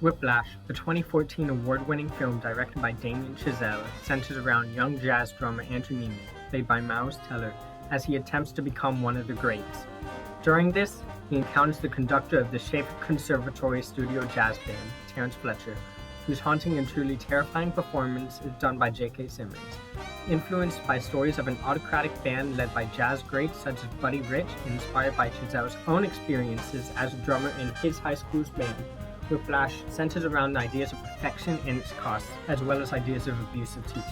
Whiplash, the 2014 award-winning film directed by Damien Chazelle, centers around young jazz drummer Andrew Neiman, played by Miles Teller, as he attempts to become one of the greats. During this, he encounters the conductor of the Schaefer Conservatory Studio Jazz Band, Terrence Fletcher, whose haunting and truly terrifying performance is done by J.K. Simmons. Influenced by stories of an autocratic band led by jazz greats such as Buddy Rich, and inspired by Chazelle's own experiences as a drummer in his high school's band, Whiplash centers around ideas of perfection and its costs, as well as ideas of abusive teaching.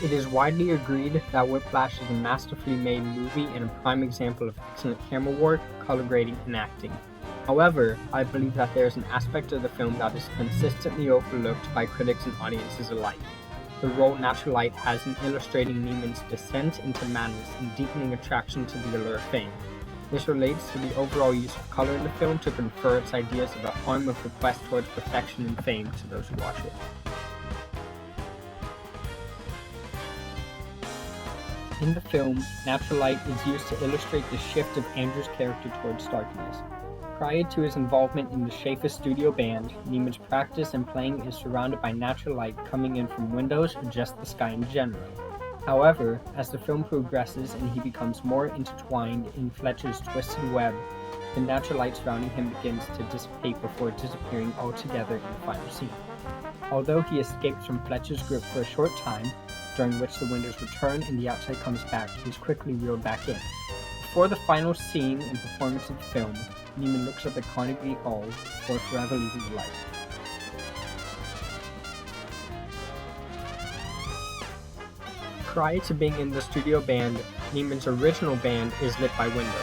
It is widely agreed that Whiplash is a masterfully made movie and a prime example of excellent camera work, color grading, and acting. However, I believe that there is an aspect of the film that is consistently overlooked by critics and audiences alike. The role natural light has in illustrating Neiman's descent into madness and deepening attraction to the allure of fame. This relates to the overall use of color in the film to confer its ideas of the harm of the quest towards perfection and fame to those who watch it. In the film, natural light is used to illustrate the shift of Andrew's character towards darkness. Prior to his involvement in the Schaefer Studio Band, Neiman's practice and playing is surrounded by natural light coming in from windows or just the sky in general. However, as the film progresses and he becomes more intertwined in Fletcher's twisted web, the natural light surrounding him begins to dissipate before disappearing altogether in the final scene. Although he escapes from Fletcher's grip for a short time, during which the windows return and the outside comes back, he is quickly reeled back in. Before the final scene and performance of the film, Neiman looks up at Carnegie Hall before forever leaving the light. Prior to being in the studio band, Neiman's original band is lit by windows.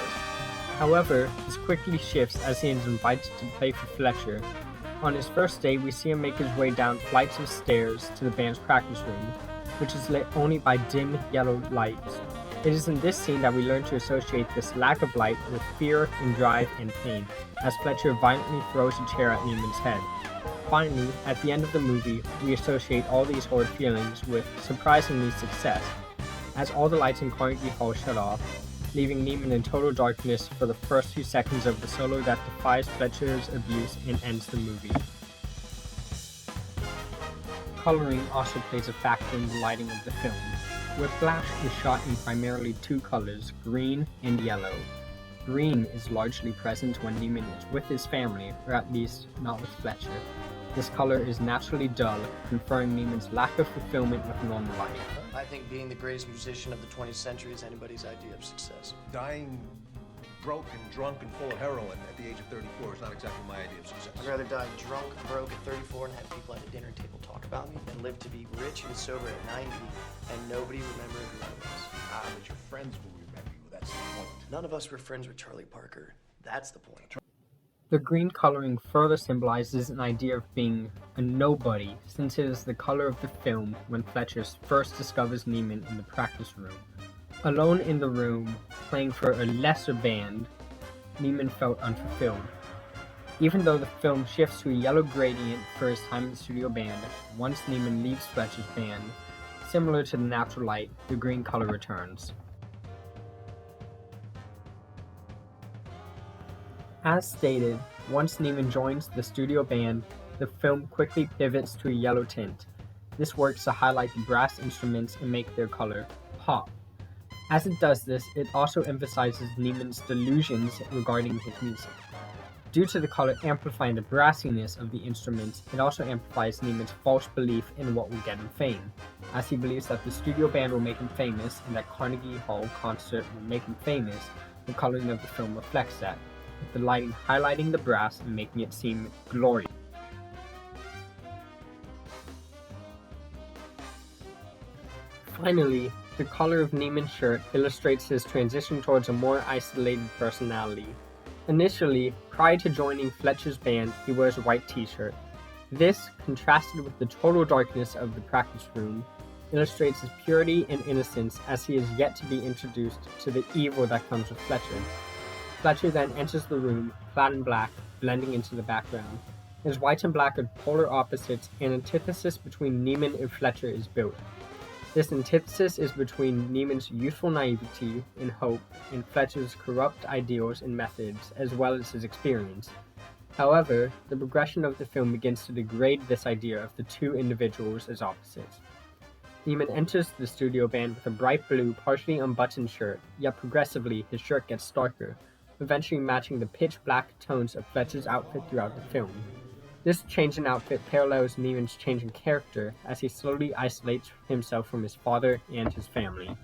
However, this quickly shifts as he is invited to play for Fletcher. On his first day, we see him make his way down flights of stairs to the band's practice room, which is lit only by dim yellow lights. It is in this scene that we learn to associate this lack of light with fear and drive and pain, as Fletcher violently throws a chair at Neiman's head. Finally, at the end of the movie, we associate all these horrid feelings with, surprisingly, success, as all the lights in Carnegie Hall shut off, leaving Neiman in total darkness for the first few seconds of the solo that defies Fletcher's abuse and ends the movie. Coloring also plays a factor in the lighting of the film. Whiplash is shot in primarily two colors, green and yellow. Green is largely present when Neiman is with his family, or at least not with Fletcher. This color is naturally dull, conferring Neiman's lack of fulfillment with normal life. I think being the greatest musician of the 20th century is anybody's idea of success. Dying broke and drunk and full of heroin at the age of 34 is not exactly my idea of success. I'd rather die drunk, broke at 34 and have people at a dinner table talk about me than live to be rich and sober at 90 and nobody remember who I was. But your friends will remember you, that's the point. None of us were friends with Charlie Parker. That's the point. The green coloring further symbolizes an idea of being a nobody, since it is the color of the film when Fletcher first discovers Neiman in the practice room. Alone in the room, playing for a lesser band, Neiman felt unfulfilled. Even though the film shifts to a yellow gradient for his time in the studio band, once Neiman leaves Fletcher's band, similar to the natural light, the green color returns. As stated, once Neiman joins the studio band, the film quickly pivots to a yellow tint. This works to highlight the brass instruments and make their color pop. As it does this, it also emphasizes Neiman's delusions regarding his music. Due to the color amplifying the brassiness of the instruments, it also amplifies Neiman's false belief in what will get him fame, as he believes that the studio band will make him famous and that Carnegie Hall concert will make him famous. The coloring of the film reflects that, with the lighting highlighting the brass and making it seem glorious. Finally, the color of Neiman's shirt illustrates his transition towards a more isolated personality. Initially, prior to joining Fletcher's band, he wears a white t-shirt. This, contrasted with the total darkness of the practice room, illustrates his purity and innocence as he is yet to be introduced to the evil that comes with Fletcher. Fletcher then enters the room, clad in black, blending into the background. As white and black are polar opposites, an antithesis between Neiman and Fletcher is built. This antithesis is between Neiman's youthful naivety and hope and Fletcher's corrupt ideals and methods, as well as his experience. However, the progression of the film begins to degrade this idea of the two individuals as opposites. Neiman enters the studio band with a bright blue, partially unbuttoned shirt, yet progressively his shirt gets darker, eventually matching the pitch-black tones of Fletcher's outfit throughout the film. This change in outfit parallels Neiman's change in character as he slowly isolates himself from his father and his family.